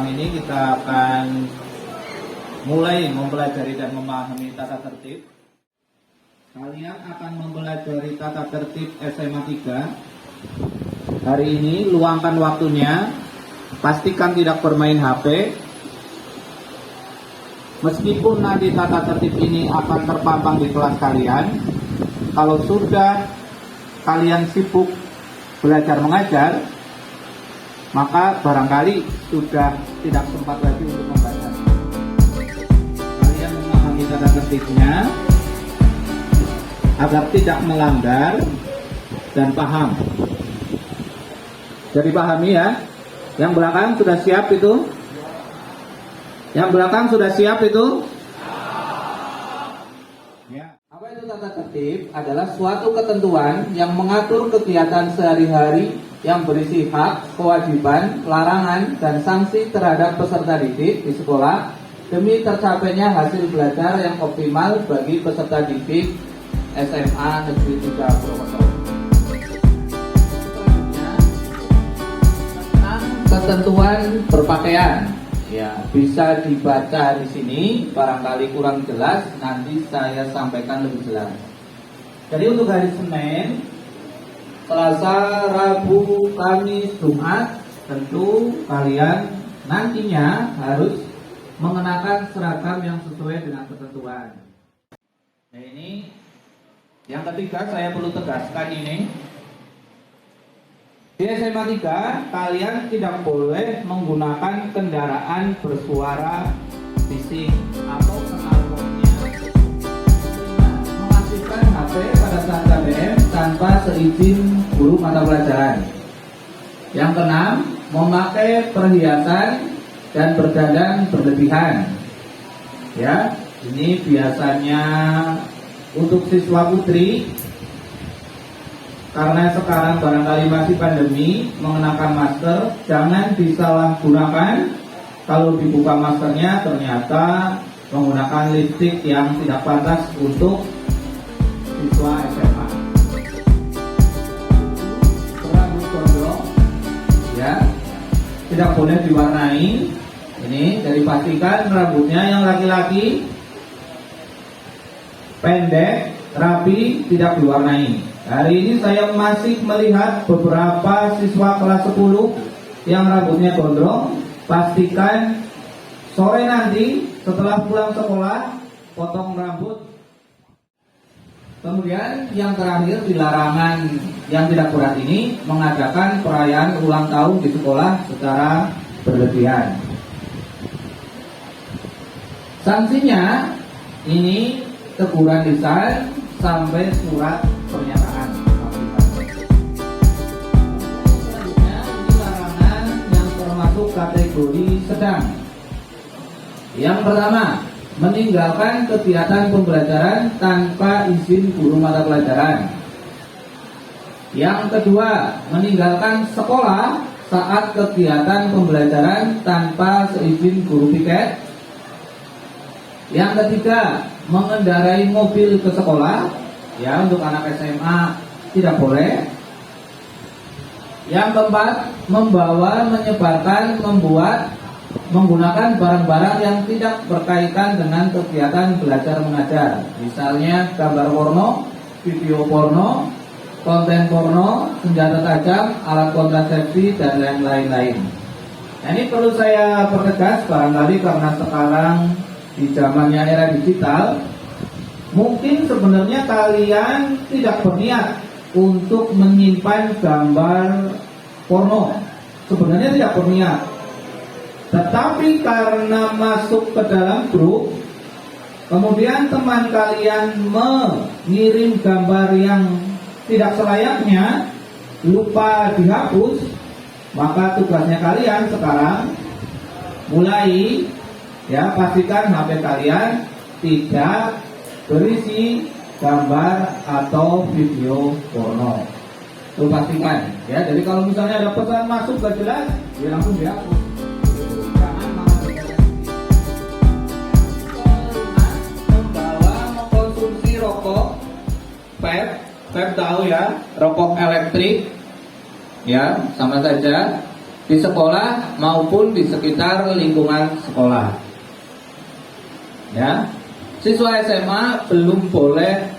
malam ini kita akan mulai mempelajari dan memahami tata tertib. Kalian akan mempelajari tata tertib SMA 3. Hari ini luangkan waktunya, pastikan tidak bermain HP. Meskipun nanti tata tertib ini akan terpampang di kelas kalian, kalau sudah kalian sibuk belajar mengajar, maka barangkali sudah tidak sempat lagi untuk membaca. Kalian memahami tata tertibnya agar tidak melanggar dan paham. Jadi pahami ya. Yang belakang sudah siap itu? Yang belakang sudah siap itu? Ya. Apa itu tata tertib? Adalah suatu ketentuan yang mengatur kegiatan sehari-hari yang berisi hak, kewajiban, larangan, dan sanksi terhadap peserta didik di sekolah demi tercapainya hasil belajar yang optimal bagi peserta didik SMA Negeri 3 Purwokerto. Selanjutnya, tentang ketentuan berpakaian. Ya, bisa dibaca di sini, barangkali kurang jelas, nanti saya sampaikan lebih jelas. Jadi untuk hari Senin, Selasa, Rabu, Kamis, Jumat, tentu kalian nantinya harus mengenakan seragam yang sesuai dengan ketentuan. Nah ini, yang ketiga saya perlu tegaskan ini. Di SMA 3, kalian tidak boleh menggunakan kendaraan bersuara bising atau knalpotnya, mengaktifkan HP pada saat KBM tanpa seizin guru mata pelajaran. Yang keenam, memakai perhiasan dan berdandan berlebihan. Ya, ini biasanya untuk siswa putri. Karena sekarang barangkali masih pandemi, mengenakan masker jangan disalahgunakan. Kalau dibuka maskernya ternyata menggunakan lipstik yang tidak pantas untuk siswa SMA. Rambut gondrong, ya, tidak boleh diwarnai. Ini jadi pastikan rambutnya yang laki-laki pendek, rapi, tidak diwarnai. Hari ini saya masih melihat beberapa siswa kelas 10 yang rambutnya gondrong. Pastikan sore nanti setelah pulang sekolah potong rambut. Kemudian yang terakhir, di larangan yang tidak berat ini mengadakan perayaan ulang tahun di sekolah secara berlebihan. Sanksinya ini teguran lisan sampai surat pernyataan. Selanjutnya ini larangan yang termasuk kategori sedang. Yang pertama, meninggalkan kegiatan pembelajaran tanpa izin guru mata pelajaran. Yang kedua, meninggalkan sekolah saat kegiatan pembelajaran tanpa seizin guru piket. Yang ketiga, mengendarai mobil ke sekolah, ya, untuk anak SMA tidak boleh. Yang keempat, membawa, menyebarkan, membuat, menggunakan barang-barang yang tidak berkaitan dengan kegiatan belajar mengajar. Misalnya gambar porno, video porno, konten porno, senjata tajam, alat kontrasepsi, dan lain-lain. Nah, ini perlu saya pertegas barangkali karena sekarang di zamannya era digital, mungkin sebenarnya kalian tidak berniat untuk menyimpan gambar porno. Sebenarnya tidak berniat. Tetapi karena masuk ke dalam grup, kemudian teman kalian mengirim gambar yang tidak selayaknya, lupa dihapus, maka tugasnya kalian sekarang mulai, ya, pastikan HP kalian tidak berisi gambar atau video porno. Itu pastikan, ya. Jadi kalau misalnya ada pesan masuk gak jelas, ya langsung dihapus. Jangan membawa, mengkonsumsi rokok vape tahu ya, rokok elektrik, ya, sama saja. di sekolah maupun di sekitar lingkungan sekolah. Ya, siswa SMA belum boleh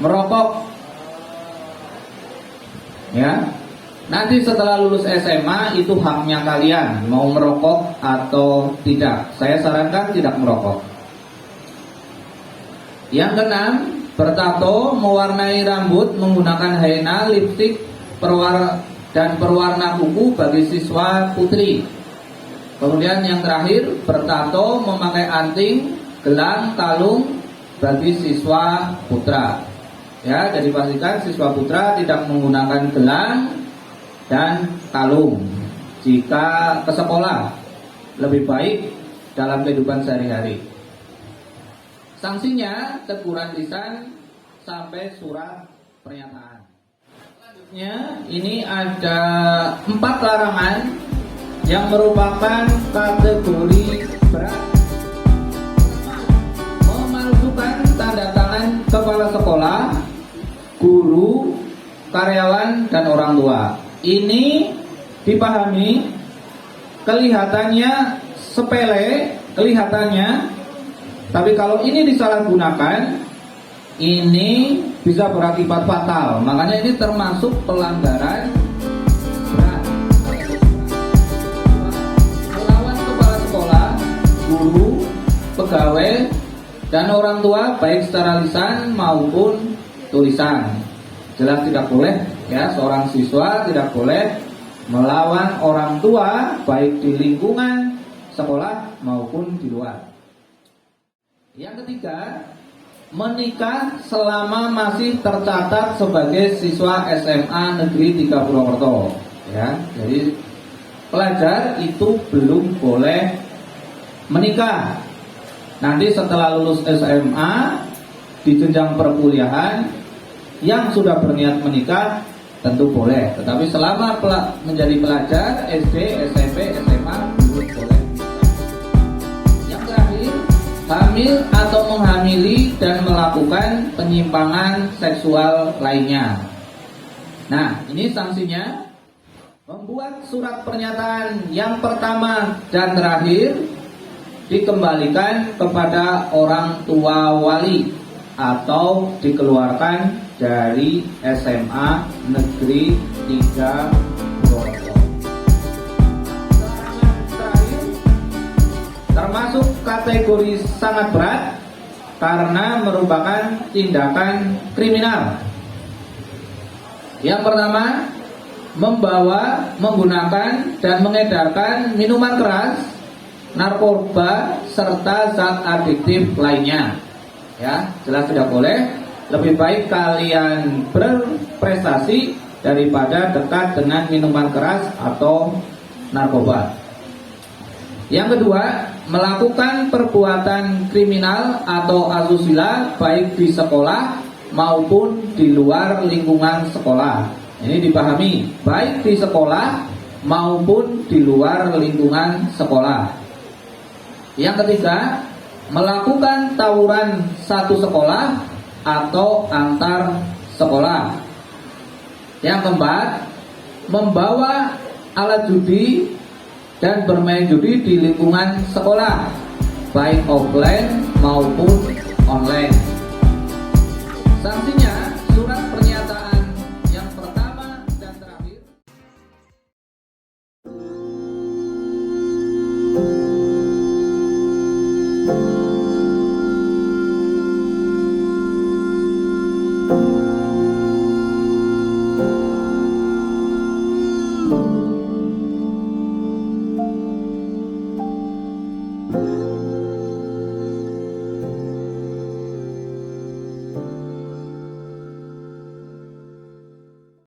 merokok. Ya, nanti setelah lulus SMA itu haknya kalian mau merokok atau tidak. Saya sarankan tidak merokok. Yang keenam, bertato, mewarnai rambut menggunakan henna, lipstik, dan berwarna kuku bagi siswa putri. Kemudian yang terakhir, bertato, memakai anting, gelang, kalung bagi siswa putra. Ya, jadi pastikan siswa putra tidak menggunakan gelang dan kalung jika ke sekolah. Lebih baik dalam kehidupan sehari-hari. Sanksinya teguran lisan sampai surat pernyataan. Selanjutnya ini ada 4 larangan yang merupakan kategori berat. Memalsukan tanda tangan kepala sekolah, guru, karyawan, dan orang tua. Ini dipahami kelihatannya sepele, tapi kalau ini disalahgunakan, ini bisa berakibat fatal. Makanya ini termasuk pelanggaran berat. Melawan kepala sekolah, guru, pegawai, dan orang tua baik secara lisan maupun tulisan. Jelas tidak boleh, ya, seorang siswa tidak boleh melawan orang tua baik di lingkungan sekolah maupun di luar. Yang ketiga, menikah selama masih tercatat sebagai siswa SMA Negeri 3 Purwokerto. Ya, jadi pelajar itu belum boleh menikah. Nanti setelah lulus SMA di jenjang perkuliahan yang sudah berniat menikah tentu boleh. Tetapi selama menjadi pelajar SD, SMP, SMA belum boleh. Hamil atau menghamili dan melakukan penyimpangan seksual lainnya. Nah, ini sanksinya: membuat surat pernyataan yang pertama dan terakhir dikembalikan kepada orang tua wali atau dikeluarkan dari SMA Negeri 3 Purwokerto. Termasuk kategori sangat berat karena merupakan tindakan kriminal. Yang pertama, membawa, menggunakan, dan mengedarkan minuman keras, narkoba, serta zat adiktif lainnya. Ya, jelas tidak boleh. Lebih baik kalian berprestasi daripada dekat dengan minuman keras atau narkoba. Yang kedua, melakukan perbuatan kriminal atau asusila baik di sekolah maupun di luar lingkungan sekolah. Ini dipahami, baik di sekolah maupun di luar lingkungan sekolah. Yang ketiga, melakukan tawuran satu sekolah atau antar sekolah. Yang keempat, membawa alat judi dan bermain judi di lingkungan sekolah, baik offline maupun online. Sanksinya